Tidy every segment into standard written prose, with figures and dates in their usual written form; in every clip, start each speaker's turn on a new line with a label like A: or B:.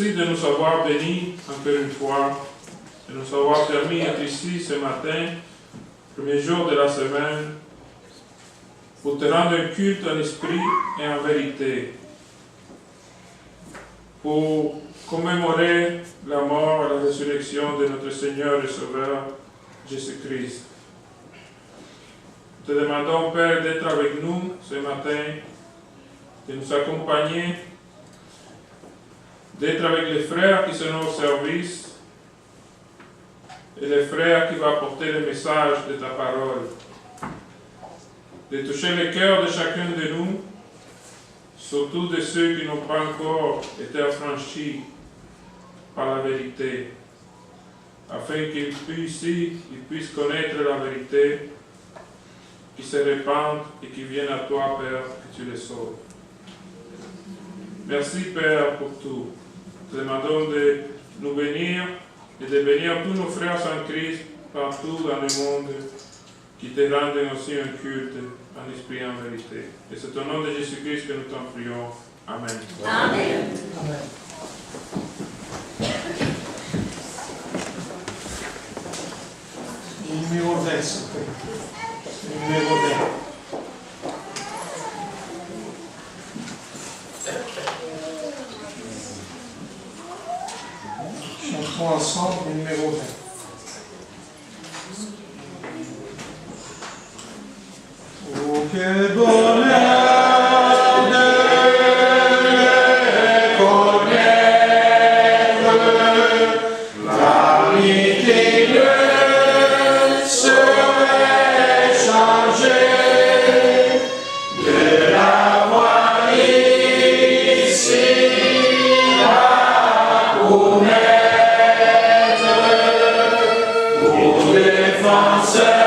A: merci de nous avoir bénis encore une fois, de nous avoir permis d'être ici ce matin, premier jour de la semaine, pour te rendre un culte en esprit et en vérité, pour commémorer la mort et la résurrection de notre Seigneur et Sauveur Jésus-Christ. Te demandons, Père, d'être avec nous ce matin, de nous accompagner, d'être avec les frères qui sont au service et les frères qui vont apporter le message de ta parole, de toucher le cœur de chacun de nous, surtout de ceux qui n'ont pas encore été affranchis par la vérité, afin qu'ils puissent connaître la vérité, qui se répandent et qui viennent à toi, Père, que tu les sauves. Merci, Père, pour tout. Te demandons de nous bénir et de bénir tous nos frères en Christ partout dans le monde qui te rendent aussi un culte en esprit et en vérité. Et c'est au nom de Jésus-Christ que nous t'en prions. Amen.
B: Amen. Amen.
C: Numéro 20, s'il vous plaît. Numéro 20. Chantons ensemble le numéro 20. Oh, que bonheur de connaître l'amitié ne serait changée de l'avoir ici à connaître pour défenseur.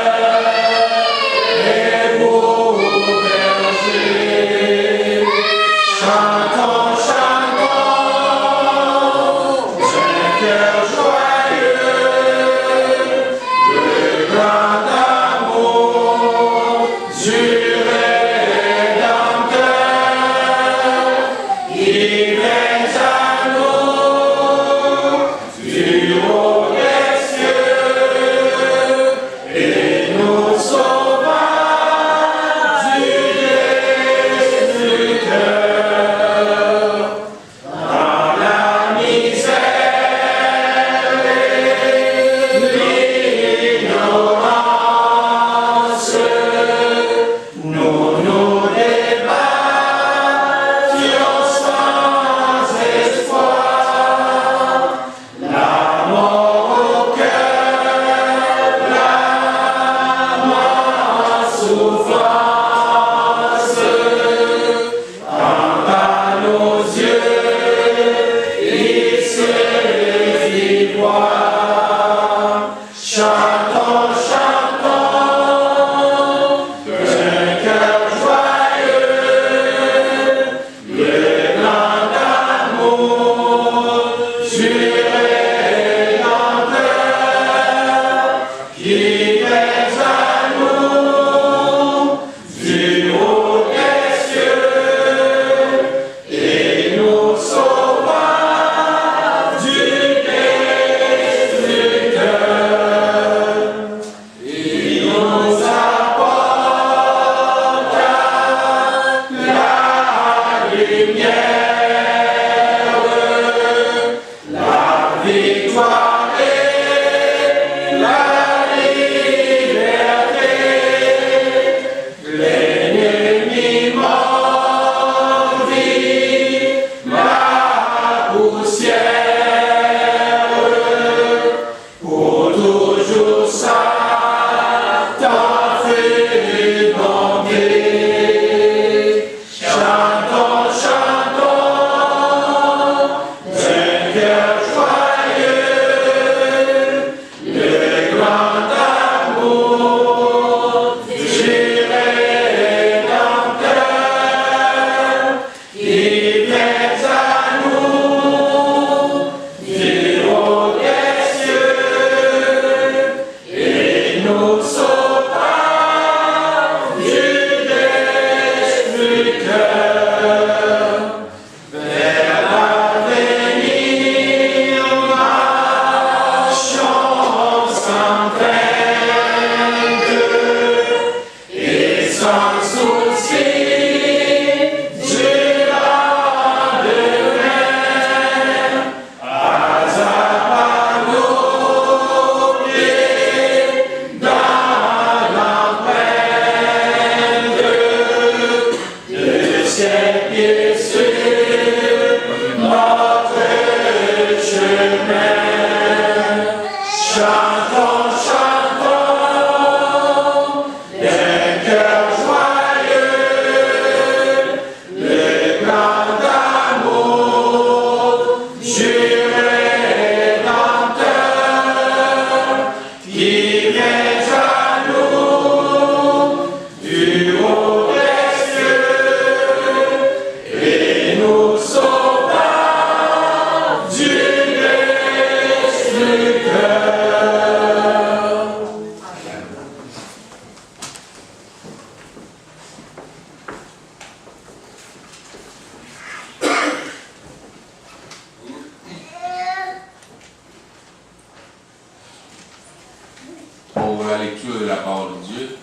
B: Pour la lecture de la parole de Dieu,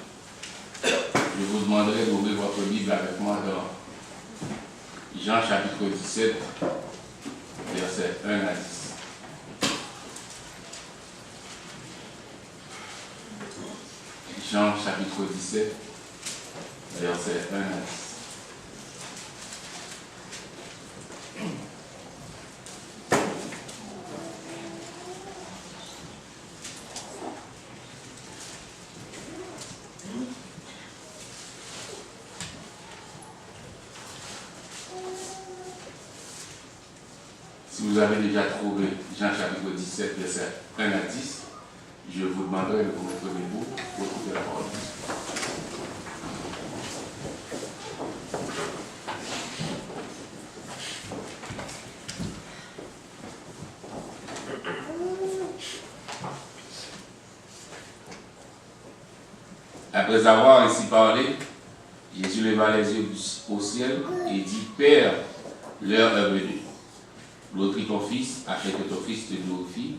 B: je vous demanderai d'ouvrir votre Bible avec moi dans Jean chapitre 17, versets 1 à 10. Jean chapitre 17, versets 1 à 10. Si vous avez déjà trouvé Jean chapitre 17, verset 1 à 10, je vous demanderai de vous mettre debout pour écouter la parole. Après avoir ainsi parlé, Jésus leva les yeux au ciel et dit, Père, l'heure est venue. Glorifie ton Fils, afin que ton Fils te glorifie,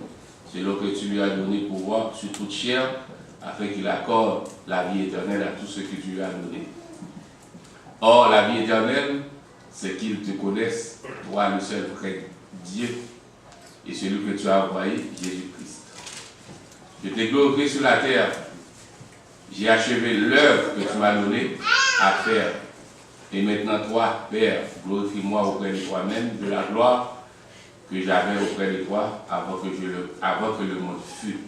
B: selon que tu lui as donné pouvoir sur toute chair, afin qu'il accorde la vie éternelle à tous ceux que tu lui as donné. Or, la vie éternelle, c'est qu'ils te connaissent, toi le seul vrai Dieu, et celui que tu as envoyé, Jésus-Christ. Je t'ai glorifié sur la terre. J'ai achevé l'œuvre que tu m'as donnée à faire. Et maintenant, toi, Père, glorifie-moi auprès de toi-même de la gloire que j'avais auprès de toi avant que le monde fût.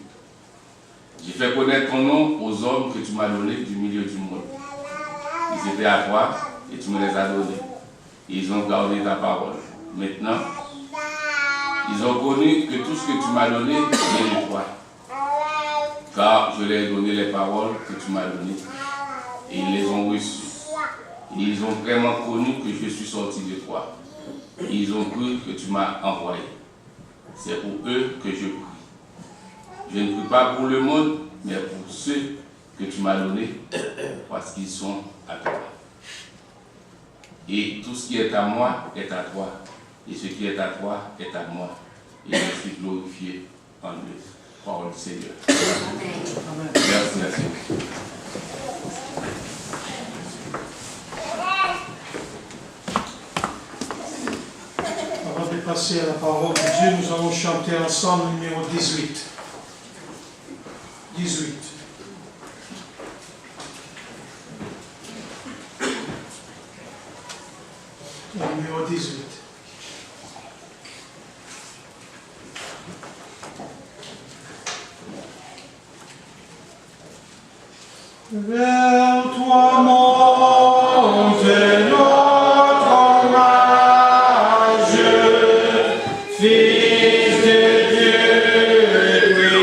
B: J'ai fait connaître ton nom aux hommes que tu m'as donnés du milieu du monde. Ils étaient à toi et tu me les as donnés. Et ils ont gardé ta parole. Maintenant, ils ont connu que tout ce que tu m'as donné vient de toi. Car je leur ai donné les paroles que tu m'as données. Et ils les ont reçues. Et ils ont vraiment connu que je suis sorti de toi. Et ils ont cru que tu m'as envoyé. C'est pour eux que je prie. Je ne prie pas pour le monde, mais pour ceux que tu m'as donnés, parce qu'ils sont à toi. Et tout ce qui est à moi est à toi. Et ce qui est à toi est à moi. Et je suis glorifié en eux. Parole du Seigneur. Amen. Merci, merci.
C: Avant de passer à la parole de Dieu, nous allons chanter ensemble le numéro 18. 18. Le numéro 18. Vers toi monte notre hommage, Fils de Dieu,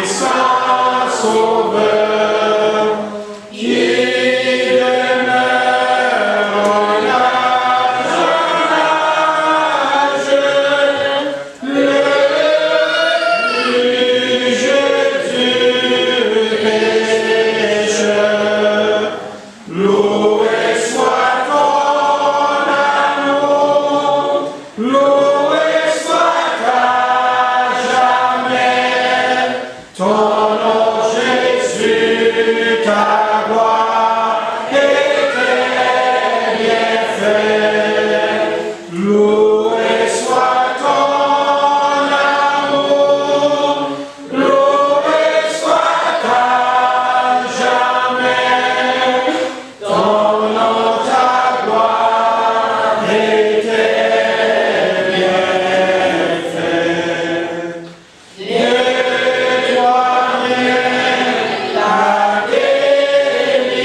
C: puissant Sauveur, qui demeure en âge en âge, le juge du péché. Loué soit ton amour, loué soit à jamais ton nom Jésus, ta gloire et tes bienfaits. Loué soit ton amour, loué soit à jamais ton nom, ta gloire et tes bienfaits. De toi vient la délivrance,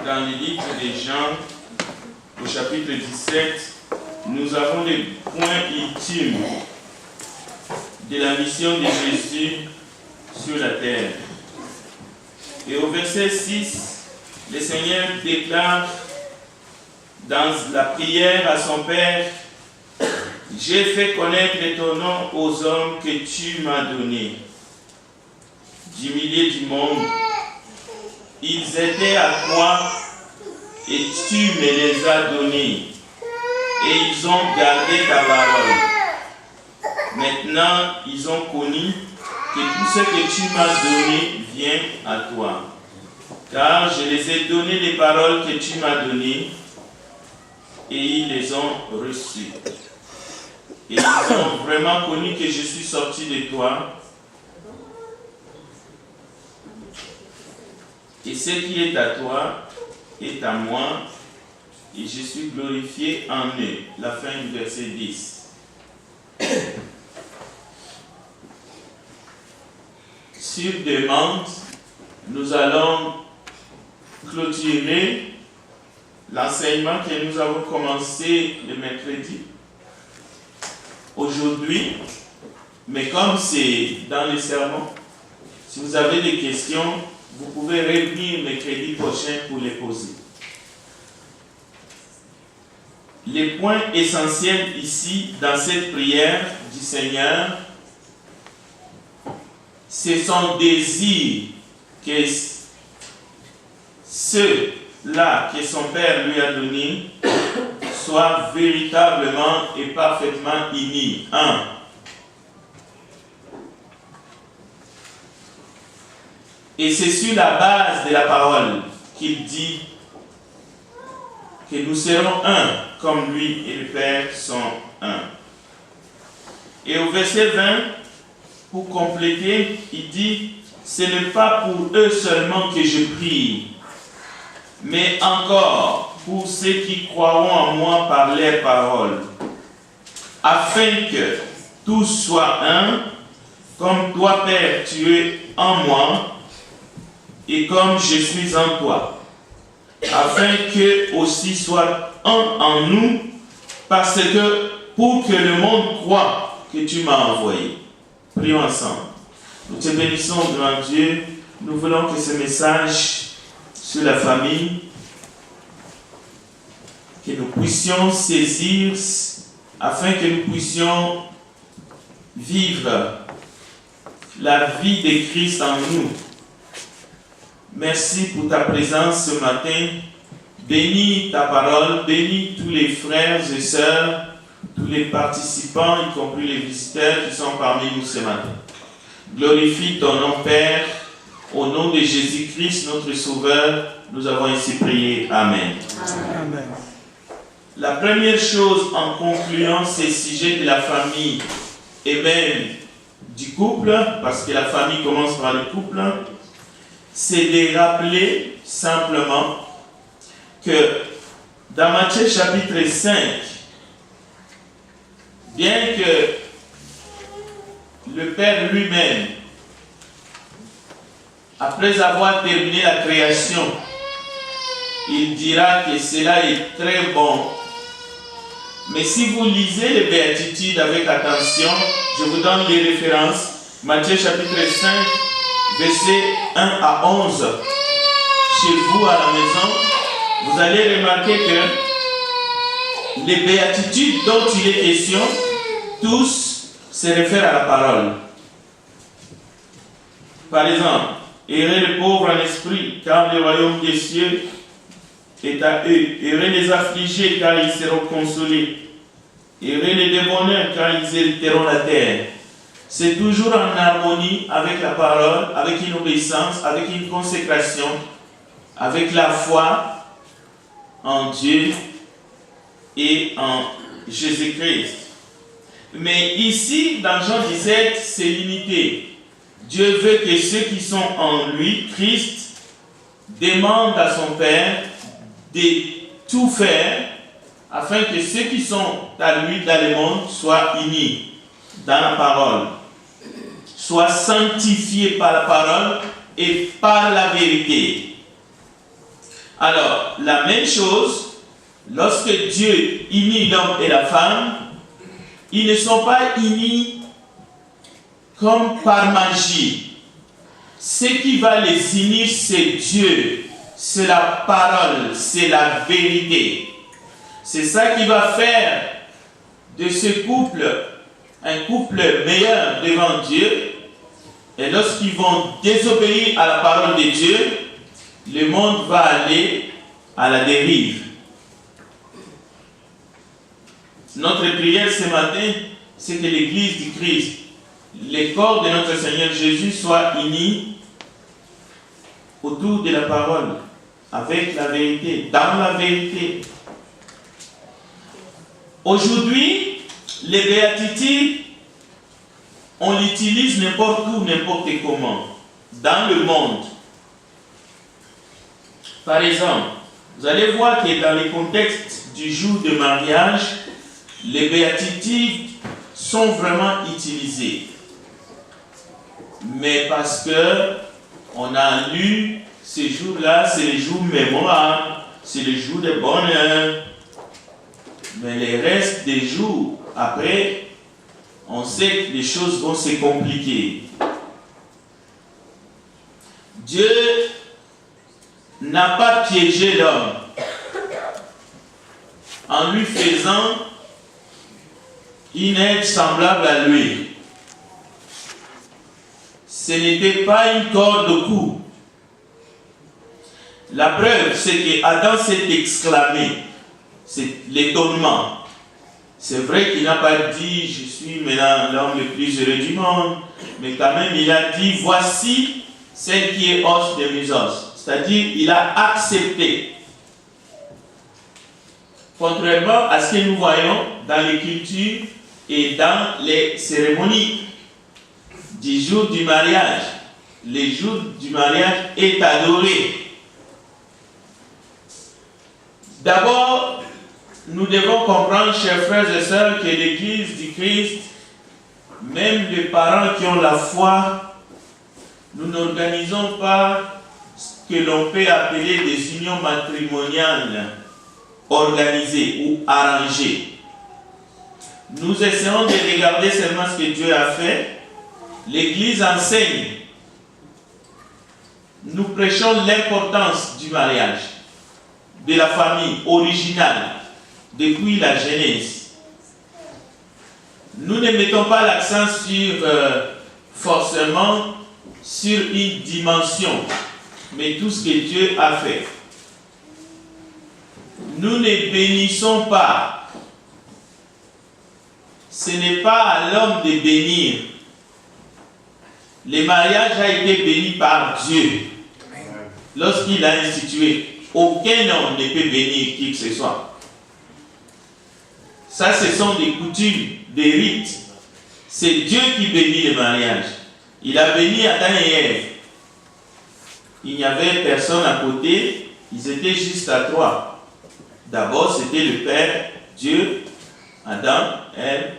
D: Dans le livre des Jean, au chapitre 17, nous avons les points ultimes de la mission de Jésus sur la terre. Et au verset 6, le Seigneur déclare dans la prière à son Père: j'ai fait connaître ton nom aux hommes que tu m'as donnés. Du milieu du monde, ils étaient à toi et tu me les as donnés. Et ils ont gardé ta parole. Maintenant, ils ont connu que tout ce que tu m'as donné vient à toi. Car je les ai donné les paroles que tu m'as données et ils les ont reçues. Et ils ont vraiment connu que je suis sorti de toi. Et ce qui est à toi est à moi, et je suis glorifié en eux. La fin du verset 10. Sur demande, nous allons clôturer l'enseignement que nous avons commencé le mercredi. Aujourd'hui, mais comme c'est dans les sermons, si vous avez des questions, vous pouvez revenir mercredi prochain pour les poser. Les points essentiels ici, dans cette prière du Seigneur, c'est son désir que ceux-là que son Père lui a donné soient véritablement et parfaitement unis. Un. Et c'est sur la base de la parole qu'il dit que nous serons un, comme lui et le Père sont un. Et au verset 20, pour compléter, il dit, ce n'est pas pour eux seulement que je prie, mais encore pour ceux qui croiront en moi par les paroles, afin que tous soient un, comme toi, Père, tu es en moi, et comme je suis en toi, afin qu'eux aussi soient un en nous, parce que pour que le monde croie que tu m'as envoyé. Prions ensemble. Nous te bénissons, grand Dieu. Nous voulons que ce message sur la famille, que nous puissions saisir afin que nous puissions vivre la vie de Christ en nous. Merci pour ta présence ce matin. Bénis ta parole, bénis tous les frères et sœurs, tous les participants, y compris les visiteurs qui sont parmi nous ce matin. Glorifie ton nom, Père. Au nom de Jésus-Christ, notre Sauveur, nous avons ainsi prié. Amen.
C: Amen.
D: La première chose en concluant ces sujets de la famille et même du couple, parce que la famille commence par le couple, c'est de rappeler simplement que dans Matthieu chapitre 5, bien que le Père lui-même, après avoir terminé la création, il dira que cela est très bon. Mais si vous lisez les béatitudes avec attention, je vous donne les références. Matthieu chapitre 5, versets 1 à 11. Chez vous à la maison, vous allez remarquer que les béatitudes dont il est question, tous se réfèrent à la parole. Par exemple, heureux les pauvres en esprit, car le royaume des cieux est à eux. Heureux les affligés, car ils seront consolés. Heureux les débonneurs, car ils hériteront la terre. C'est toujours en harmonie avec la parole, avec une obéissance, avec une consécration, avec la foi en Dieu et en Jésus-Christ. Mais ici, dans Jean 17, c'est limité. Dieu veut que ceux qui sont en lui, Christ, demandent à son Père de tout faire afin que ceux qui sont à lui dans le monde soient unis dans la parole, soient sanctifiés par la parole et par la vérité. Alors, la même chose, lorsque Dieu unit l'homme et la femme, ils ne sont pas unis comme par magie. Ce qui va les unir, c'est Dieu, c'est la parole, c'est la vérité. C'est ça qui va faire de ce couple un couple meilleur devant Dieu. Et lorsqu'ils vont désobéir à la parole de Dieu, le monde va aller à la dérive. Notre prière ce matin, c'est que l'Église du Christ, le corps de notre Seigneur Jésus, soit uni autour de la parole, avec la vérité, dans la vérité. Aujourd'hui, les béatitudes, on l'utilise n'importe où, n'importe comment, dans le monde. Par exemple, vous allez voir que dans le contexte du jour de mariage, les béatitudes sont vraiment utilisées. Mais parce que on a lu ces jours-là, c'est les jours mémorables, c'est les jours de bonheur. Mais les restes des jours, après, on sait que les choses vont se compliquer. Dieu n'a pas piégé l'homme en lui faisant une aide semblable à lui. Ce n'était pas une corde au cou. La preuve, c'est que Adam s'est exclamé. C'est l'étonnement. C'est vrai qu'il n'a pas dit « Je suis maintenant l'homme le plus heureux du monde », mais quand même il a dit « Voici celle qui est os de mes os ». C'est-à-dire, il a accepté. Contrairement à ce que nous voyons dans les cultures et dans les cérémonies du jour du mariage. Le jour du mariage est adoré. D'abord, nous devons comprendre, chers frères et sœurs, que l'Église du Christ, même les parents qui ont la foi, nous n'organisons pas ce que l'on peut appeler des unions matrimoniales organisées ou arrangées. Nous essayons de regarder seulement ce que Dieu a fait. L'Église enseigne. Nous prêchons l'importance du mariage, de la famille originale, depuis la Genèse. Nous ne mettons pas l'accent forcément sur une dimension, mais tout ce que Dieu a fait. Nous ne bénissons pas. Ce n'est pas à l'homme de bénir. Le mariage a été béni par Dieu lorsqu'il a institué. Aucun homme ne peut bénir qui que ce soit. Ça, ce sont des coutumes, des rites. C'est Dieu qui bénit le mariage. Il a béni Adam et Ève. Il n'y avait personne à côté. Ils étaient juste à trois. D'abord, c'était le Père, Dieu, Adam, Ève.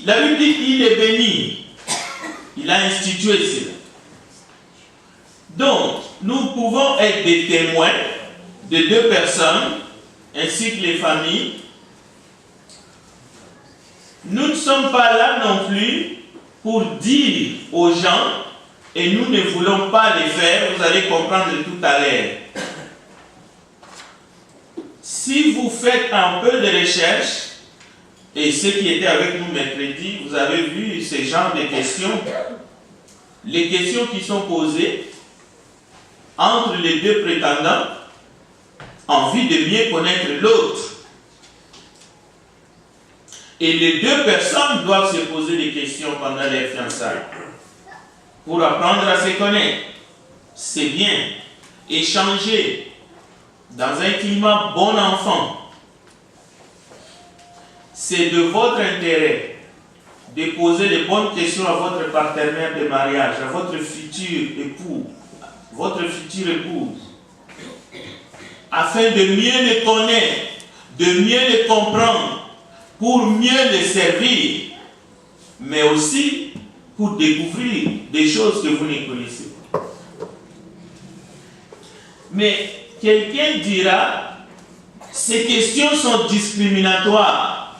D: La Bible dit qu'il est béni. Il a institué cela. Donc, nous pouvons être des témoins de deux personnes, ainsi que les familles. Nous ne sommes pas là non plus pour dire aux gens, et nous ne voulons pas les faire, vous allez comprendre tout à l'heure. Si vous faites un peu de recherche, et ceux qui étaient avec nous mercredi, vous avez vu ce genre de questions, les questions qui sont posées entre les deux prétendants, en vue de mieux connaître l'autre. Et les deux personnes doivent se poser des questions pendant les fiançailles pour apprendre à se connaître. C'est bien. Échanger dans un climat bon enfant. C'est de votre intérêt de poser les bonnes questions à votre partenaire de mariage, à votre futur époux, votre future épouse, afin de mieux les connaître, de mieux les comprendre, pour mieux les servir, mais aussi pour découvrir des choses que vous ne connaissez pas. Mais quelqu'un dira, ces questions sont discriminatoires.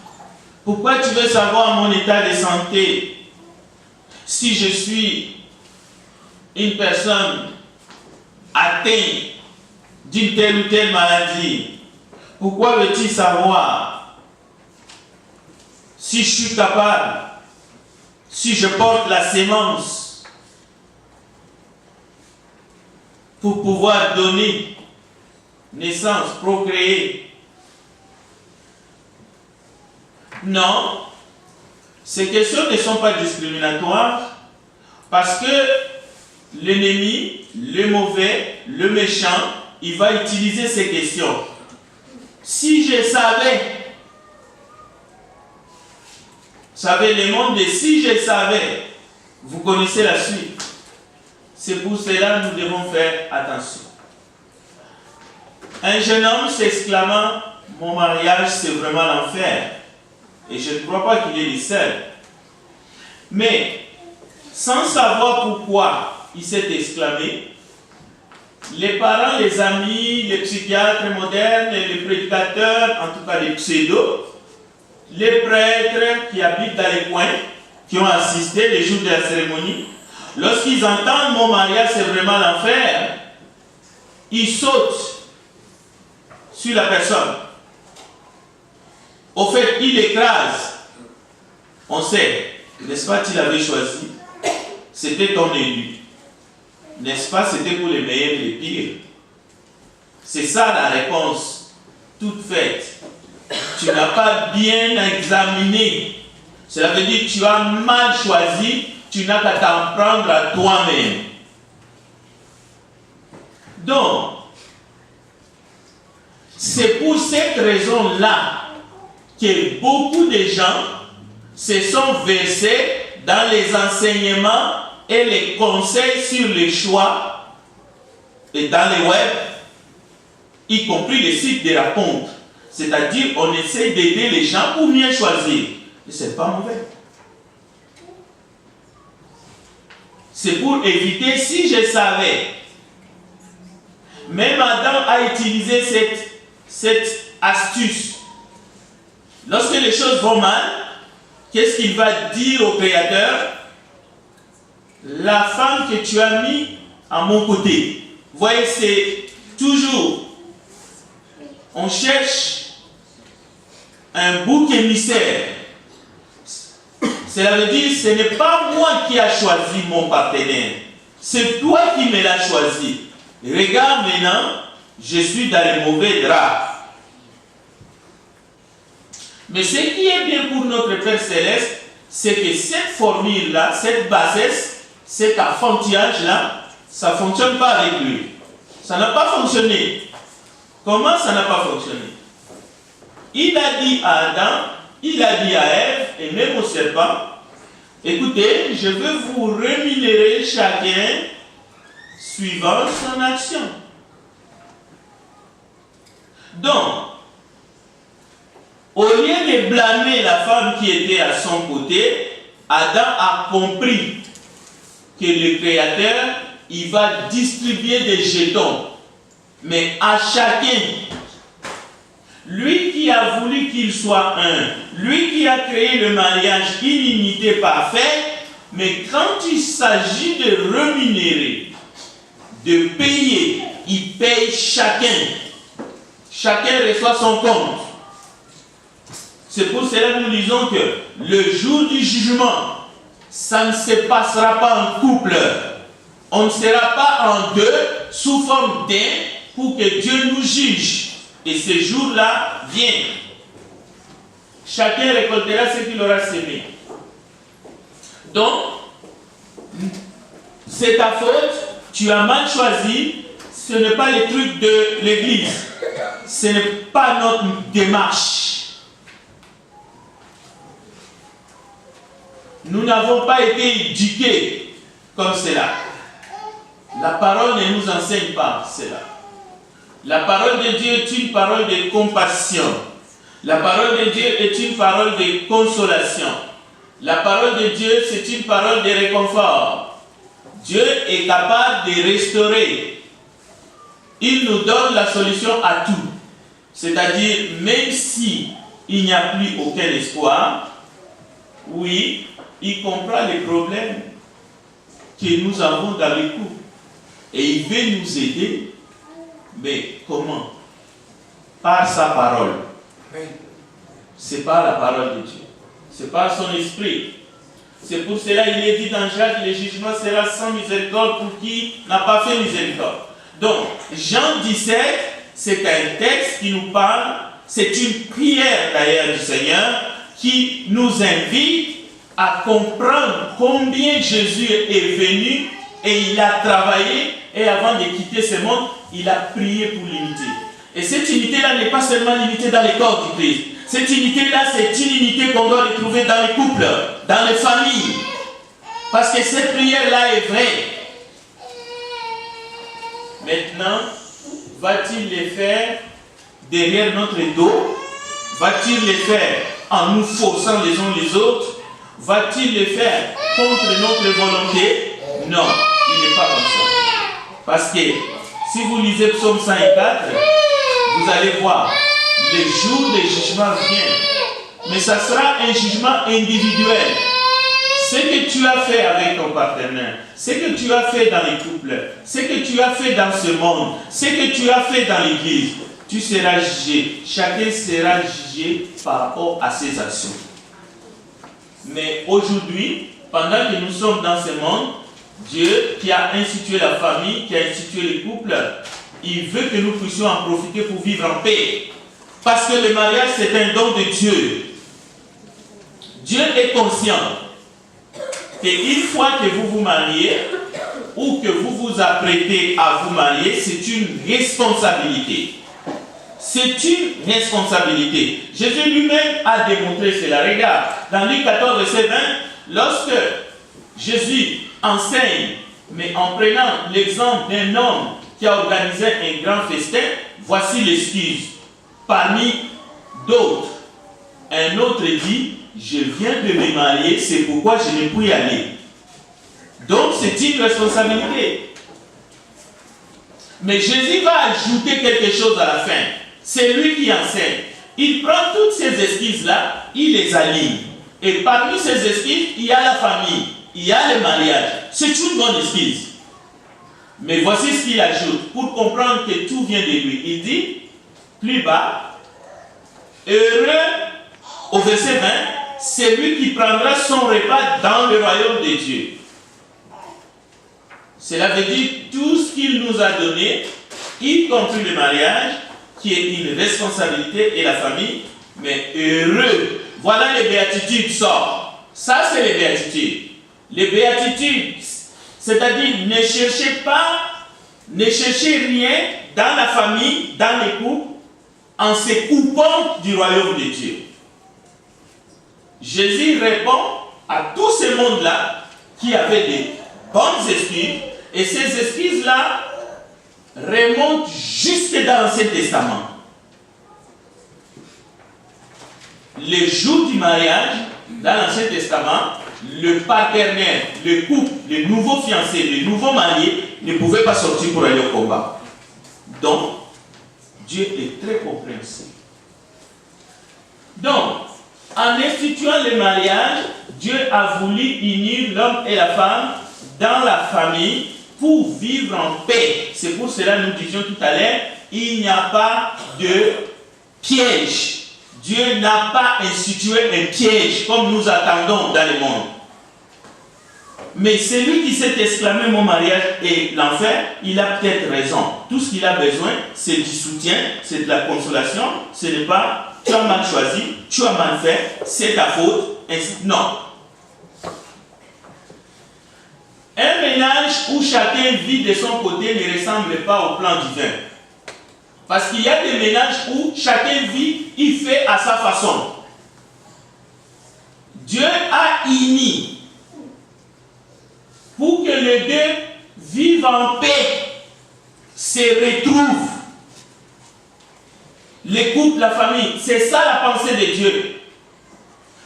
D: Pourquoi tu veux savoir mon état de santé si je suis une personne atteinte d'une telle ou telle maladie? Pourquoi veux-tu savoir si je suis capable, si je porte la sémence pour pouvoir donner naissance, procréer? Non, ces questions ne sont pas discriminatoires parce que l'ennemi, le mauvais, le méchant, il va utiliser ces questions. Si je savais, vous savez, le monde de si je savais, vous connaissez la suite. C'est pour cela que nous devons faire attention. Un jeune homme s'exclamant, mon mariage c'est vraiment l'enfer. Et je ne crois pas qu'il est le seul. Mais, sans savoir pourquoi il s'est exclamé, les parents, les amis, les psychiatres modernes, les prédicateurs, en tout cas les pseudos, les prêtres qui habitent dans les coins, qui ont assisté les jours de la cérémonie, lorsqu'ils entendent mon mariage c'est vraiment l'enfer, il saute sur la personne. Au fait, il écrase. On sait, n'est-ce pas, tu l'avais choisi. C'était ton élu. N'est-ce pas, c'était pour les meilleurs et les pires. C'est ça la réponse toute faite. Tu n'as pas bien examiné. Cela veut dire que tu as mal choisi, tu n'as qu'à t'en prendre à toi-même. Donc, c'est pour cette raison-là que beaucoup de gens se sont versés dans les enseignements et les conseils sur les choix et dans les web, y compris les sites de rencontres. C'est-à-dire, on essaie d'aider les gens pour mieux choisir. Et ce n'est pas mauvais. C'est pour éviter, si je savais, même Adam a utilisé cette astuce. Lorsque les choses vont mal, qu'est-ce qu'il va dire au Créateur? La femme que tu as mis à mon côté. Vous voyez, c'est toujours, on cherche un bouc émissaire. Cela veut dire, ce n'est pas moi qui ai choisi mon partenaire. C'est toi qui me l'as choisi. Regarde maintenant, je suis dans les mauvais draps. Mais ce qui est bien pour notre Père Céleste, c'est que cette formule-là, cette bassesse, cet affrontage-là, ça ne fonctionne pas avec lui. Ça n'a pas fonctionné. Comment ça n'a pas fonctionné? Il a dit à Adam, il a dit à Ève, et même au serpent, écoutez, je veux vous rémunérer chacun suivant son action. Donc, au lieu de blâmer la femme qui était à son côté, Adam a compris que le Créateur, il va distribuer des jetons, mais à chacun. Lui qui a voulu qu'il soit un, lui qui a créé le mariage, une unité parfaite, mais quand il s'agit de rémunérer, de payer, il paye chacun. Chacun reçoit son compte. C'est pour cela que nous disons que le jour du jugement, ça ne se passera pas en couple. On ne sera pas en deux sous forme d'un pour que Dieu nous juge. Et ce jour-là vient. Chacun récoltera ce qu'il aura semé. Donc, c'est ta faute, tu as mal choisi, ce n'est pas les trucs de l'Église. Ce n'est pas notre démarche. Nous n'avons pas été éduqués comme cela. La parole ne nous enseigne pas cela. La parole de Dieu est une parole de compassion. La parole de Dieu est une parole de consolation. La parole de Dieu, c'est une parole de réconfort. Dieu est capable de restaurer. Il nous donne la solution à tout. C'est-à-dire, même si il n'y a plus aucun espoir, oui, il comprend les problèmes que nous avons dans les couples. Et il veut nous aider. Mais comment? Par sa parole. C'est par la parole de Dieu. C'est par son esprit. C'est pour cela qu'il est dit dans Jacques, le jugement sera sans miséricorde pour qui n'a pas fait miséricorde. Donc, Jean 17, c'est un texte qui nous parle, c'est une prière d'ailleurs du Seigneur qui nous invite à comprendre combien Jésus est venu et il a travaillé et avant de quitter ce monde, il a prié pour l'unité. Et cette unité-là n'est pas seulement limitée dans les corps du Christ. Cette unité-là, c'est une unité qu'on doit retrouver dans les couples, dans les familles. Parce que cette prière-là est vraie. Maintenant, va-t-il les faire derrière notre dos? Va-t-il les faire en nous forçant les uns les autres? Va-t-il les faire contre notre volonté? Non, il n'est pas comme ça. Parce que si vous lisez Psaume 104, vous allez voir, le jour du jugement vient. Mais ça sera un jugement individuel. Ce que tu as fait avec ton partenaire, ce que tu as fait dans les couples, ce que tu as fait dans ce monde, ce que tu as fait dans l'église, tu seras jugé. Chacun sera jugé par rapport à ses actions. Mais aujourd'hui, pendant que nous sommes dans ce monde, Dieu qui a institué la famille, qui a institué les couples, il veut que nous puissions en profiter pour vivre en paix. Parce que le mariage, c'est un don de Dieu. Dieu est conscient qu'une fois que vous vous mariez, ou que vous vous apprêtez à vous marier, c'est une responsabilité. C'est une responsabilité. Jésus lui-même a démontré cela. Regarde, dans Luc 14, verset 20, lorsque Jésus enseigne, mais en prenant l'exemple d'un homme qui a organisé un grand festin, voici l'excuse. Parmi d'autres, un autre dit, je viens de me marier, c'est pourquoi je ne peux y aller. Donc c'est une responsabilité. Mais Jésus va ajouter quelque chose à la fin. C'est lui qui enseigne. Il prend toutes ces excuses-là, il les aligne. Et parmi ces excuses, il y a la famille, il y a le mariage. C'est une bonne excuse. Mais voici ce qu'il ajoute pour comprendre que tout vient de lui. Il dit, plus bas, heureux, au verset 20, c'est lui qui prendra son repas dans le royaume de Dieu. Cela veut dire tout ce qu'il nous a donné, y compris le mariage, qui est une responsabilité, et la famille, mais heureux. Voilà les béatitudes sortent. Ça, c'est les béatitudes. Les béatitudes, c'est-à-dire ne cherchez rien dans la famille, dans les couples, en se coupant du royaume de Dieu. Jésus répond à tout ce monde-là qui avait des bonnes excuses, et ces excuses-là remontent jusque dans l'Ancien Testament. Les jours du mariage, dans l'Ancien Testament, le partenaire, le couple, le nouveau fiancé, le nouveau marié ne pouvait pas sortir pour aller au combat. Donc, Dieu est très compréhensif. Donc, en instituant le mariage, Dieu a voulu unir l'homme et la femme dans la famille pour vivre en paix. C'est pour cela que nous disions tout à l'heure, il n'y a pas de piège. Dieu n'a pas institué un piège comme nous attendons dans le monde. Mais celui qui s'est exclamé mon mariage est l'enfer, il a peut-être raison. Tout ce qu'il a besoin, c'est du soutien, c'est de la consolation. Ce n'est pas tu as mal choisi, tu as mal fait, c'est ta faute. Non. Un ménage où chacun vit de son côté ne ressemble pas au plan divin. Parce qu'il y a des ménages où chacun vit, il fait à sa façon. Dieu a uni pour que les deux vivent en paix, se retrouvent. Les couples, la famille, c'est ça la pensée de Dieu.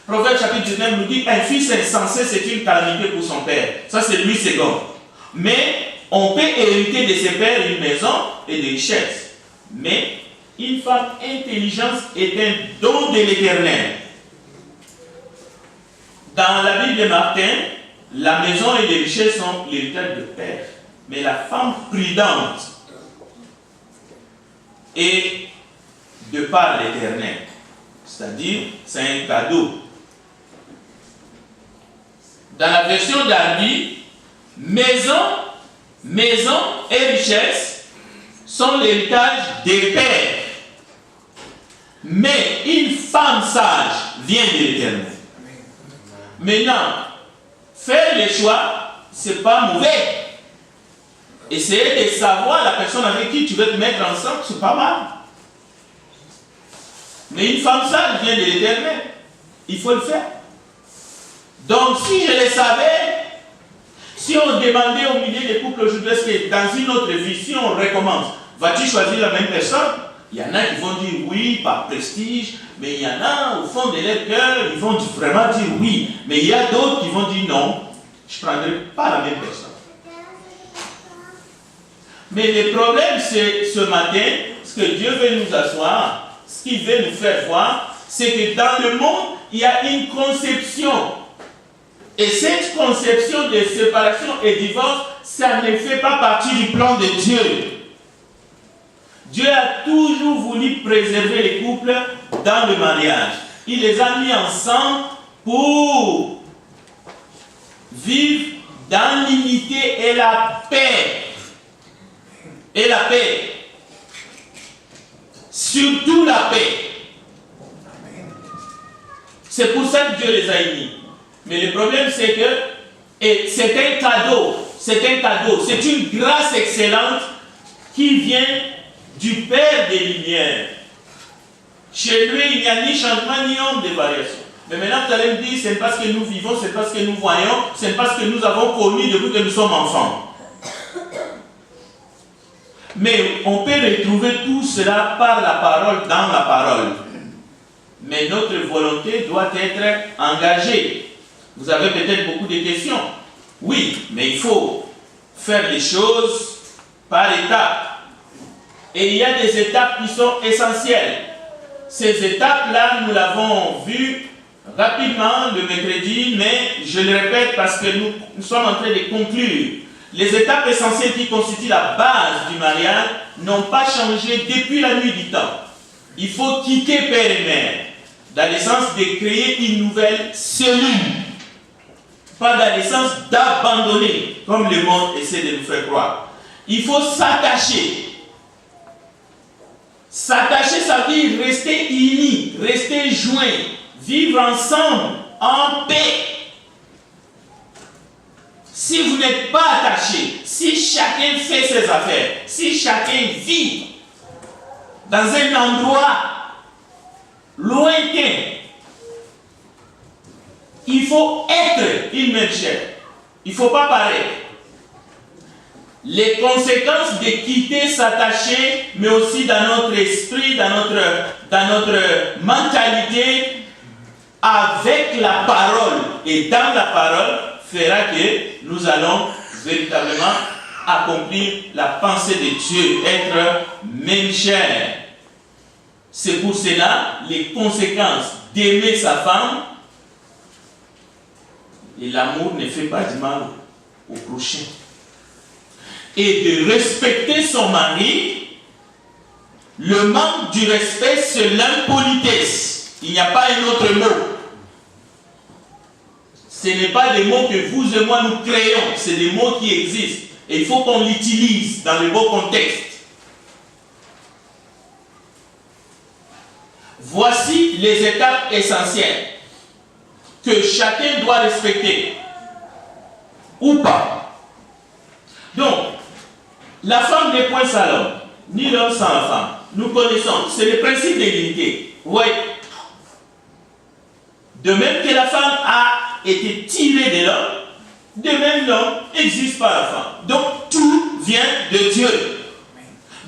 D: Proverbe chapitre 19 nous dit un fils insensé, c'est une calamité pour son père. Ça, c'est Louis II. Mais on peut hériter de ses pères une maison et des richesses. Mais une femme intelligente est un don de l'Éternel. Dans la Bible de Martin, la maison et les richesses sont l'héritage de père. Mais la femme prudente est de par l'Éternel. C'est-à-dire, c'est un cadeau. Dans la version d'Arby, maison et richesse sont l'héritage des pères. Mais une femme sage vient de l'Éternel. Maintenant, faire les choix, ce n'est pas mauvais. Essayer de savoir la personne avec qui tu veux te mettre ensemble, c'est pas mal. Mais une femme sage vient de l'Éternel. Il faut le faire. Donc, si je le savais, si on demandait au milieu des couples aujourd'hui, est-ce que dans une autre vie, si on recommence, vas-tu choisir la même personne? Il y en a qui vont dire oui par prestige, mais il y en a au fond de leur cœur, ils vont vraiment dire oui. Mais il y a d'autres qui vont dire non, je ne prendrai pas la même personne. Mais le problème, c'est ce matin, ce que Dieu veut nous asseoir, ce qu'il veut nous faire voir, c'est que dans le monde, il y a une conception Et cette conception de séparation et divorce, ça ne fait pas partie du plan de Dieu. Dieu a toujours voulu préserver les couples dans le mariage. Il les a mis ensemble pour vivre dans l'unité et la paix. Et la paix. Surtout la paix. C'est pour ça que Dieu les a unis. Mais le problème, c'est que c'est un cadeau. C'est un cadeau. C'est une grâce excellente qui vient du Père des Lumières. Chez lui, il n'y a ni changement ni ombre de variation. Mais maintenant, vous allez me dire, c'est parce que nous vivons, c'est parce que nous voyons, c'est parce que nous avons connu depuis que nous sommes enfants. Mais on peut retrouver tout cela par la parole, dans la parole. Mais notre volonté doit être engagée. Vous avez peut-être beaucoup de questions. Oui, mais il faut faire les choses par étapes. Et il y a des étapes qui sont essentielles. Ces étapes-là, nous l'avons vu rapidement le mercredi, mais je le répète parce que nous sommes en train de conclure. Les étapes essentielles qui constituent la base du mariage n'ont pas changé depuis la nuit du temps. Il faut quitter père et mère, dans le sens de créer une nouvelle cellule. Pas dans le sens d'abandonner, comme le monde essaie de nous faire croire. Il faut s'attacher. S'attacher, ça veut dire rester unis, rester joints, vivre ensemble, en paix. Si vous n'êtes pas attachés, si chacun fait ses affaires, si chacun vit dans un endroit lointain, il faut être une même chair. Il ne faut pas paraître. Les conséquences de quitter, s'attacher, mais aussi dans notre esprit, dans notre mentalité, avec la parole et dans la parole, fera que nous allons véritablement accomplir la pensée de Dieu, être même chair. C'est pour cela les conséquences d'aimer sa femme. Et l'amour ne fait pas du mal au prochain. Et de respecter son mari, le manque du respect, c'est l'impolitesse. Il n'y a pas un autre mot. Ce n'est pas des mots que vous et moi nous créons, c'est des mots qui existent. Et il faut qu'on l'utilise dans le bon contexte. Voici les étapes essentielles que chacun doit respecter. Ou pas. Donc, la femme n'est point sans l'homme, ni l'homme sans la femme. Nous connaissons, c'est le principe de l'unité. Oui. De même que la femme a été tirée de l'homme, de même l'homme existe par la femme. Donc, tout vient de Dieu.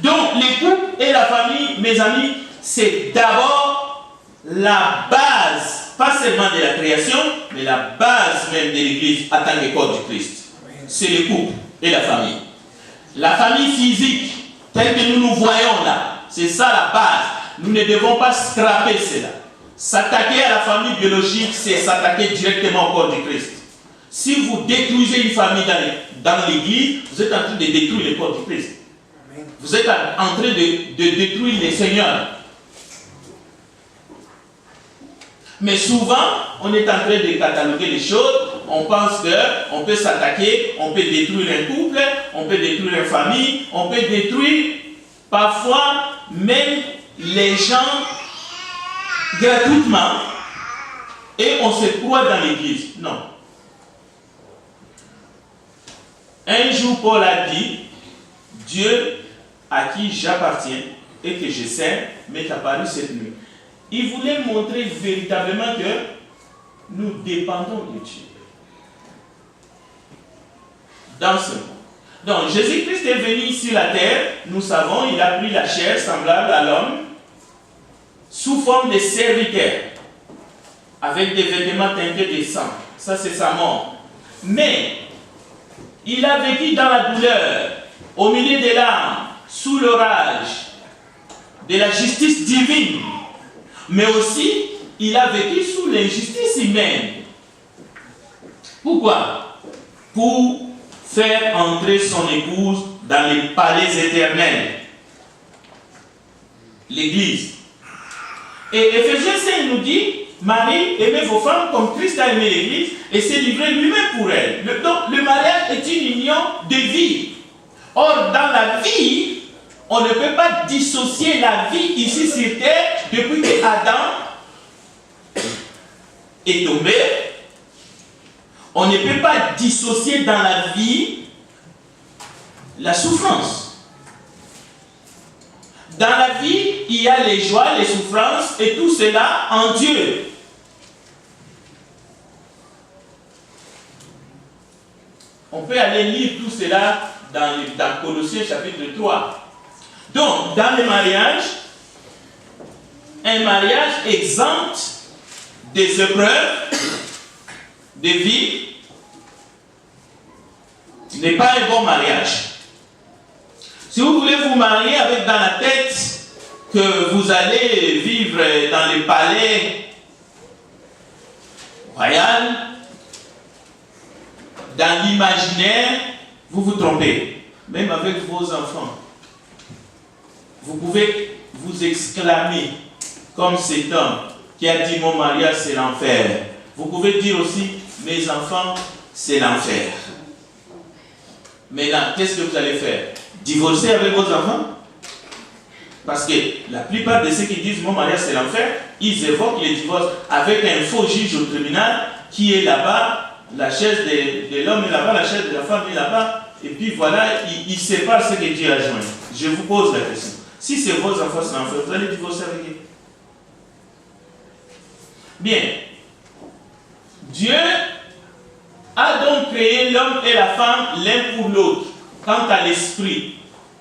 D: Donc, les couples et la famille, mes amis, c'est d'abord la base, pas seulement de la création, mais la base même de l'Église en tant que corps du Christ. C'est le couple et la famille. La famille physique, telle que nous nous voyons là, c'est ça la base. Nous ne devons pas scraper cela. S'attaquer à la famille biologique, c'est s'attaquer directement au corps du Christ. Si vous détruisez une famille dans l'Église, vous êtes en train de détruire le corps du Christ. Vous êtes en train de détruire les seigneurs. Mais souvent, on est en train de cataloguer les choses. On pense qu'on peut s'attaquer, on peut détruire un couple, on peut détruire une famille, on peut détruire parfois même les gens gratuitement et on se croit dans l'église. Non. Un jour, Paul a dit, Dieu à qui j'appartiens et que je sers m'est apparu cette nuit. Il voulait montrer véritablement que nous dépendons de Dieu. Dans ce monde. Donc, Jésus-Christ est venu sur la terre, nous savons, il a pris la chair semblable à l'homme, sous forme de serviteur, avec des vêtements teintés de sang. Ça, c'est sa mort. Mais, il a vécu dans la douleur, au milieu des larmes, sous l'orage, de la justice divine. Mais aussi, il a vécu sous l'injustice humaine. Pourquoi? Pour faire entrer son épouse dans les palais éternels. L'Église. Et Éphésiens 5 nous dit, Marie, aimez vos femmes comme Christ a aimé l'Église et s'est livré lui-même pour elle. Donc le mariage est une union de vie. Or, dans la vie, on ne peut pas dissocier la vie ici sur terre depuis que Adam est tombé. On ne peut pas dissocier dans la vie la souffrance. Dans la vie, il y a les joies, les souffrances et tout cela en Dieu. On peut aller lire tout cela dans Colossiens chapitre 3. Donc, dans le mariage, un mariage exempt des épreuves de vie n'est pas un bon mariage. Si vous voulez vous marier avec dans la tête que vous allez vivre dans le palais royal, dans l'imaginaire, vous vous trompez. Même avec vos enfants. Vous pouvez vous exclamer comme cet homme qui a dit mon mariage c'est l'enfer. Vous pouvez dire aussi mes enfants c'est l'enfer. Maintenant, qu'est-ce que vous allez faire? Divorcer avec vos enfants? Parce que la plupart de ceux qui disent mon mariage c'est l'enfer, ils évoquent les divorces avec un faux juge au tribunal qui est là-bas, la chaise de l'homme est là-bas, la chaise de la femme est là-bas, et puis voilà, il sépare ce que Dieu a joint. Je vous pose la question. Si c'est vos enfants c'est l'enfer, vous allez divorcer avec eux? Bien. Dieu a donc créé l'homme et la femme l'un pour l'autre. Quant à l'esprit,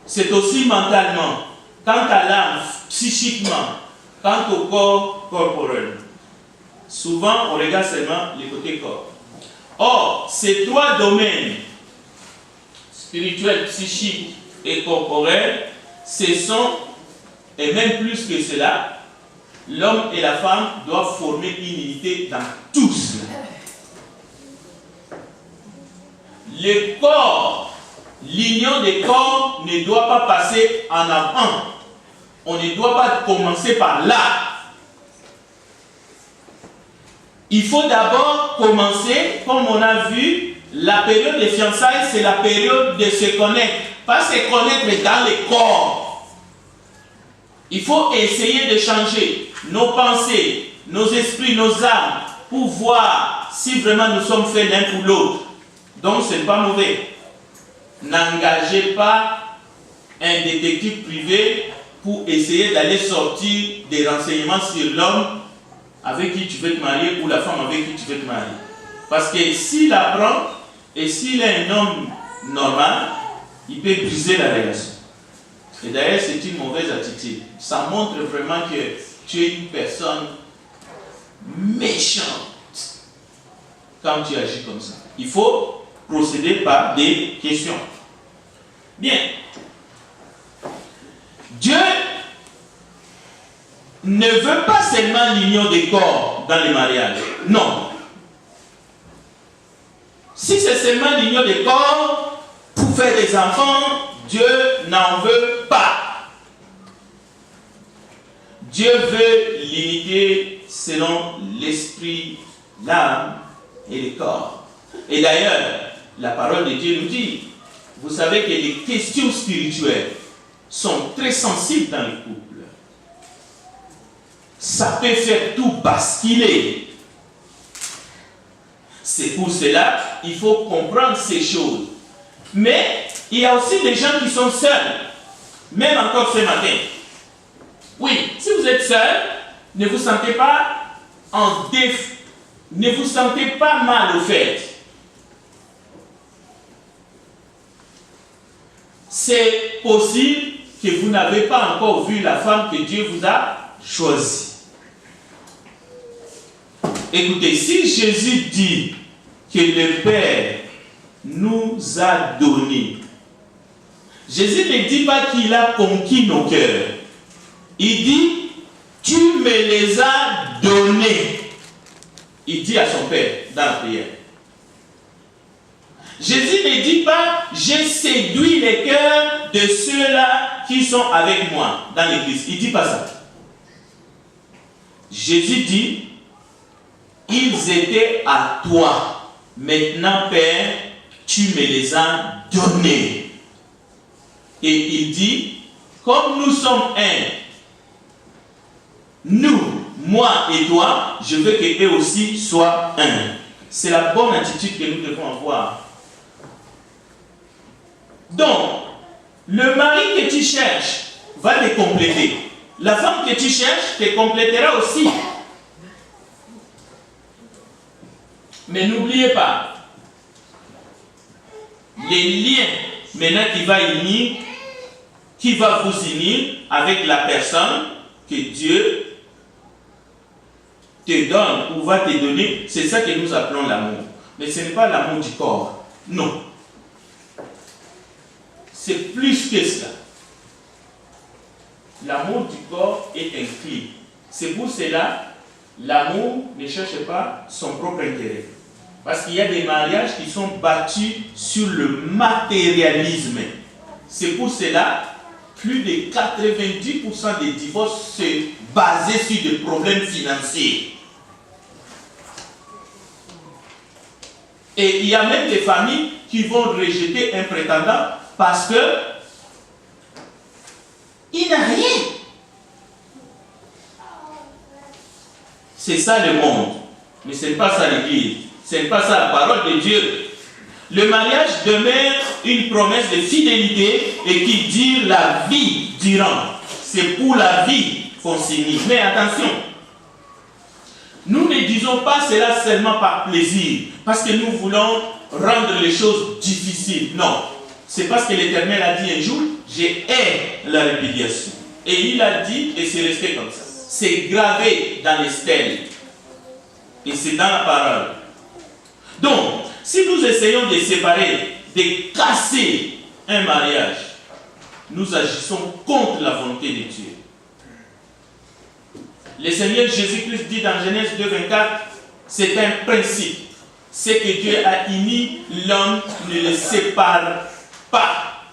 D: c'est aussi mentalement. Quant à l'âme, psychiquement. Quant au corps, corporel. Souvent, on regarde seulement les côtés corps. Or, ces trois domaines, spirituel, psychique et corporel, ce sont, et même plus que cela, l'homme et la femme doivent former une unité dans tout cela. Le corps, l'union des corps ne doit pas passer en avant. On ne doit pas commencer par là. Il faut d'abord commencer, comme on a vu, la période de fiançailles, c'est la période de se connaître. Pas se connaître dans le corps. Il faut essayer de changer nos pensées, nos esprits, nos âmes, pour voir si vraiment nous sommes faits l'un pour l'autre. Donc ce n'est pas mauvais. N'engagez pas un détective privé pour essayer d'aller sortir des renseignements sur l'homme avec qui tu veux te marier ou la femme avec qui tu veux te marier. Parce que s'il apprend et s'il est un homme normal, il peut briser la relation. Et d'ailleurs, c'est une mauvaise attitude. Ça montre vraiment que tu es une personne méchante quand tu agis comme ça. Il faut procéder par des questions. Bien. Dieu ne veut pas seulement l'union des corps dans les mariages. Non. Si c'est seulement l'union des corps pour faire des enfants, Dieu n'en veut pas. Dieu veut l'unité selon l'esprit, l'âme et le corps. Et d'ailleurs, la parole de Dieu nous dit, vous savez que les questions spirituelles sont très sensibles dans le couple. Ça peut faire tout basculer. C'est pour cela qu'il faut comprendre ces choses. Mais il y a aussi des gens qui sont seuls, même encore ce matin. Oui, si vous êtes seul, ne vous sentez pas ne vous sentez pas mal au fait. C'est possible que vous n'avez pas encore vu la femme que Dieu vous a choisie. Écoutez, si Jésus dit que le Père nous a donné, Jésus ne dit pas qu'il a conquis nos cœurs. Il dit, tu me les as donnés. Il dit à son Père dans la prière. Jésus ne dit pas « j'ai séduit les cœurs de ceux-là qui sont avec moi dans l'église ». Il ne dit pas ça. Jésus dit « ils étaient à toi. Maintenant, Père, tu me les as donnés. » Et il dit « comme nous sommes un, nous, moi et toi, je veux qu'eux aussi soient un. » C'est la bonne attitude que nous devons avoir. Donc, le mari que tu cherches va te compléter. La femme que tu cherches te complétera aussi. Mais n'oubliez pas, les liens maintenant qui va vous unir avec la personne que Dieu te donne ou va te donner, c'est ça que nous appelons l'amour. Mais ce n'est pas l'amour du corps. Non. C'est plus que cela. L'amour du corps est un crime. C'est pour cela, l'amour ne cherche pas son propre intérêt. Parce qu'il y a des mariages qui sont bâtis sur le matérialisme. C'est pour cela, plus de 90% des divorces se basent sur des problèmes financiers. Et il y a même des familles qui vont rejeter un prétendant parce que il n'a rien. C'est ça le monde. Mais ce n'est pas ça l'Église. Ce n'est pas ça la parole de Dieu. Le mariage demeure une promesse de fidélité et qui dure la vie durant. C'est pour la vie qu'on s'unit. Mais attention, nous ne disons pas cela seulement par plaisir, parce que nous voulons rendre les choses difficiles. Non. C'est parce que l'Éternel a dit un jour, j'ai hais la répudiation. Et il a dit, et c'est resté comme ça. C'est gravé dans les stèles. Et c'est dans la parole. Donc, si nous essayons de séparer, de casser un mariage, nous agissons contre la volonté de Dieu. Le Seigneur Jésus-Christ dit dans Genèse 2,24, c'est un principe. Ce que Dieu a uni, l'homme ne le sépare pas.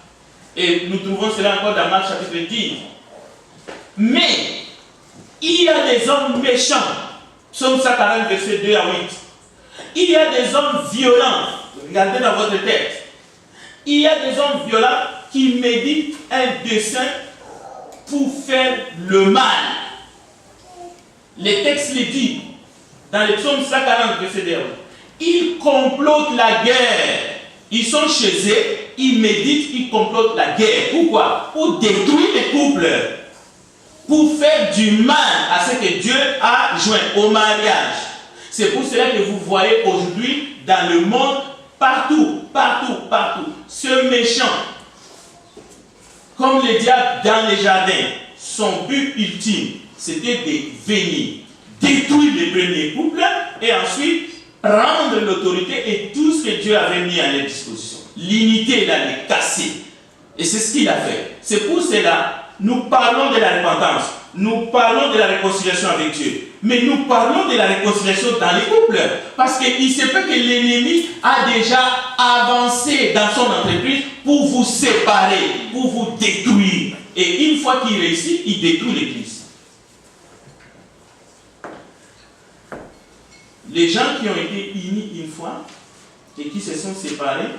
D: Et nous trouvons cela encore dans Marc chapitre 10. Mais, il y a des hommes méchants. Psaume 140, verset 2 à 8. Il y a des hommes violents. Regardez dans votre tête. Il y a des hommes violents qui méditent un dessein pour faire le mal. Les textes le disent. Dans le psaume 140, verset 2 à 8. Ils complotent la guerre. Ils sont chez eux, ils méditent, ils complotent la guerre. Pourquoi? Pour détruire les couples. Pour faire du mal à ce que Dieu a joint au mariage. C'est pour cela que vous voyez aujourd'hui dans le monde, partout, ce méchant, comme le diable dans les jardins, son but ultime, c'était de venir détruire les premiers couples et ensuite prendre l'autorité et tout ce que Dieu avait mis à leur disposition. L'unité, il allait casser. Et c'est ce qu'il a fait. C'est pour cela nous parlons de la repentance, nous parlons de la réconciliation avec Dieu, mais nous parlons de la réconciliation dans les couples. Parce qu'il se peut que l'ennemi a déjà avancé dans son entreprise pour vous séparer, pour vous détruire. Et une fois qu'il réussit, il détruit l'église. Les gens qui ont été unis une fois et qui se sont séparés,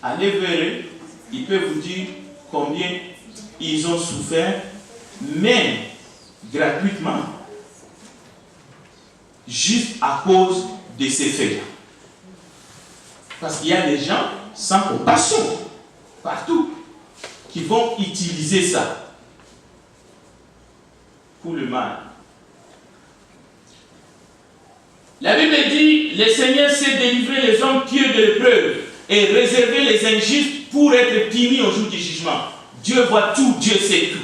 D: allez vers eux, ils peuvent vous dire combien ils ont souffert, même gratuitement, juste à cause de ces faits-là. Parce qu'il y a des gens sans compassion, partout, qui vont utiliser ça pour le mal. La Bible dit, le Seigneur sait délivrer les hommes pieux de l'épreuve et réserver les injustes pour être punis au jour du jugement. Dieu voit tout, Dieu sait tout.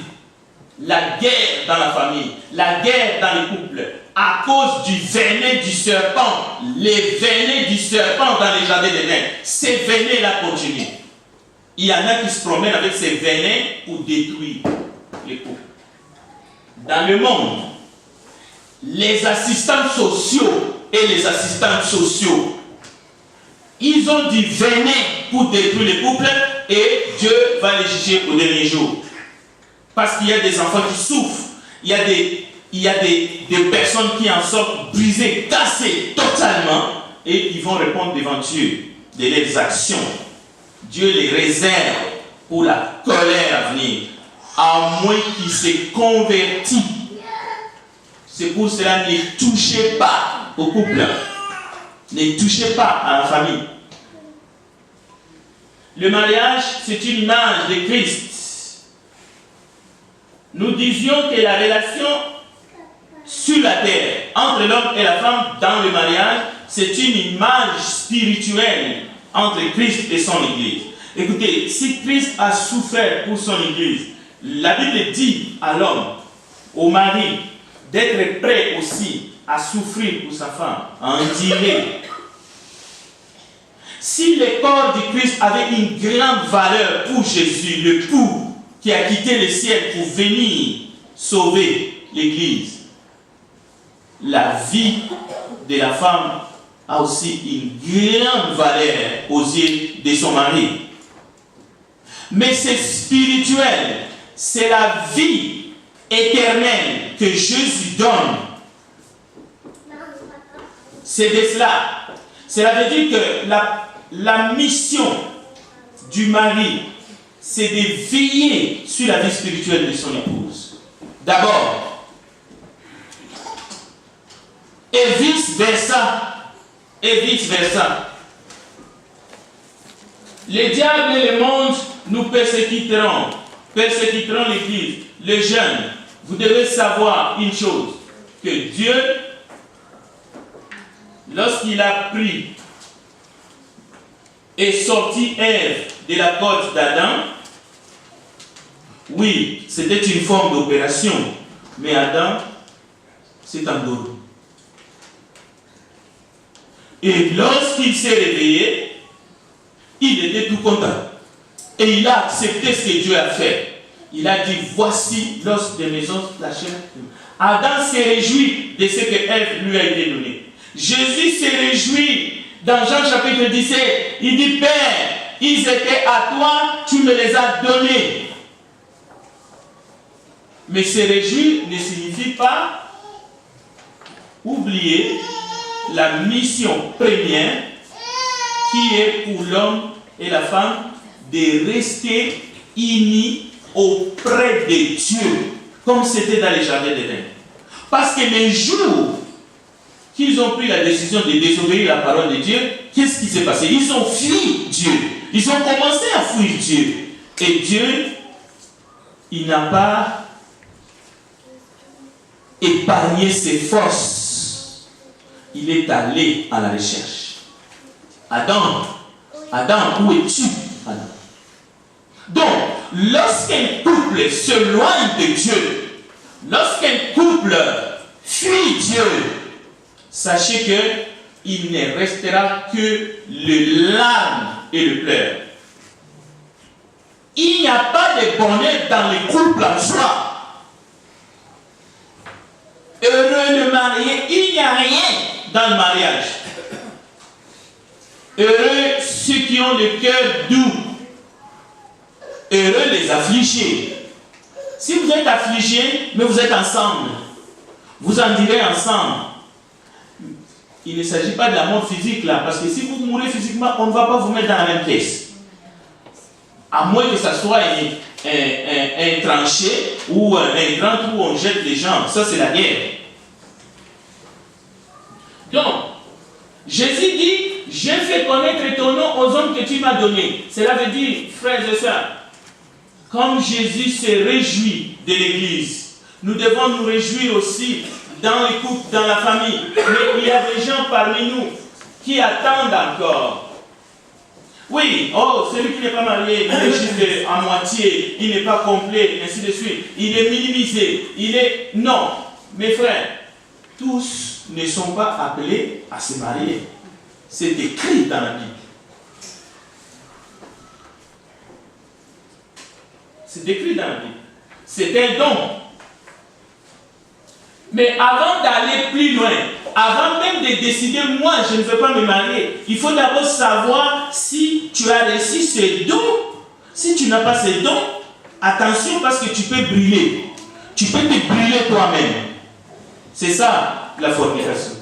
D: La guerre dans la famille, la guerre dans les couples, à cause du venin du serpent, les venins du serpent dans les jardins d'Éden, ces venins-là continuent. Il y en a qui se promènent avec ces venins pour détruire les couples. Dans le monde, les assistants sociaux et les assistantes sociaux Ils ont dit venez pour détruire les couples et Dieu va les juger au dernier jour. Parce qu'il y a des enfants qui souffrent, il y a des personnes qui en sortent brisées, cassées totalement et ils vont répondre devant Dieu de leurs actions. Dieu les réserve pour la colère à venir, à moins qu'ils se convertissent. C'est pour cela, ne touchez pas au couple. Ne touchez pas à la famille. Le mariage, c'est une image de Christ. Nous disions que la relation sur la terre entre l'homme et la femme dans le mariage, c'est une image spirituelle entre Christ et son Église. Écoutez, si Christ a souffert pour son Église, la Bible dit à l'homme, au mari, d'être prêt aussi à souffrir pour sa femme, à en tirer. Si le corps de Christ avait une grande valeur pour Jésus, l'époux qui a quitté le ciel pour venir sauver l'Église, la vie de la femme a aussi une grande valeur aux yeux de son mari. Mais c'est spirituel, c'est la vie éternelle que Jésus donne. C'est de cela. Cela veut dire que la mission du mari, c'est de veiller sur la vie spirituelle de son épouse. D'abord. Et vice-versa. Et vice-versa. Les diables et le monde nous persécuteront l'Église, les jeunes. Vous devez savoir une chose, que Dieu, lorsqu'il a pris et sorti Ève de la côte d'Adam, oui, c'était une forme d'opération, mais Adam s'est endormi. Et lorsqu'il s'est réveillé, il était tout content. Et il a accepté ce que Dieu a fait. Il a dit, voici l'os des maisons, la chair. Adam s'est réjoui de ce que Ève lui a été donné. Jésus s'est réjoui dans Jean chapitre 17. Il dit, Père, ils étaient à toi, tu me les as donnés. Mais se réjouir ne signifie pas oublier la mission première qui est pour l'homme et la femme de rester unis auprès de Dieu, comme c'était dans les jardins d'Éden. Parce que les jours qu'ils ont pris la décision de désobéir à la parole de Dieu, qu'est-ce qui s'est passé? Ils ont fui Dieu. Ils ont commencé à fuir Dieu. Et Dieu, il n'a pas épargné ses forces. Il est allé à la recherche. Adam, où es-tu, Adam? Donc, lorsqu'un couple s'éloigne de Dieu, lorsqu'un couple fuit Dieu, sachez qu'il ne restera que le larmes et le pleur. Il n'y a pas de bonheur dans le couple en soi. Heureux le marié, il n'y a rien dans le mariage. Heureux ceux qui ont le cœur doux. Heureux les affligés. Si vous êtes affligés, mais vous êtes ensemble, vous en direz ensemble. Il ne s'agit pas de la mort physique là, parce que si vous mourrez physiquement, on ne va pas vous mettre dans la même pièce. À moins que ça soit un tranché ou un grand trou où on jette les gens. Ça, c'est la guerre. Donc, Jésus dit, j'ai fait connaître ton nom aux hommes que tu m'as donnés. Cela veut dire, frères et sœurs, comme Jésus s'est réjoui de l'Église, nous devons nous réjouir aussi dans les couples, dans la famille. Mais il y a des gens parmi nous qui attendent encore. Oui, oh, celui qui n'est pas marié, il est juste à moitié, il n'est pas complet, ainsi de suite. Il est minimisé, Non, mes frères, tous ne sont pas appelés à se marier. C'est écrit dans la Bible. C'est écrit dans la Bible. C'est un don. Mais avant d'aller plus loin, avant même de décider, moi, je ne veux pas me marier, il faut d'abord savoir si tu as reçu ce don. Si tu n'as pas ce don, attention parce que tu peux brûler. Tu peux te brûler toi-même. C'est ça, la fornication.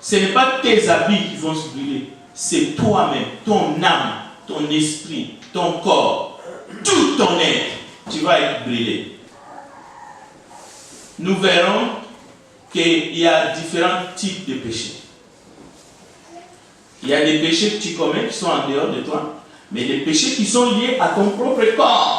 D: Ce n'est pas tes habits qui vont se brûler. C'est toi-même, ton âme, ton esprit, ton corps, tout ton être. Tu vas être brûlé. Nous verrons qu'il y a différents types de péchés. Il y a des péchés que tu commets qui sont en dehors de toi, mais des péchés qui sont liés à ton propre corps.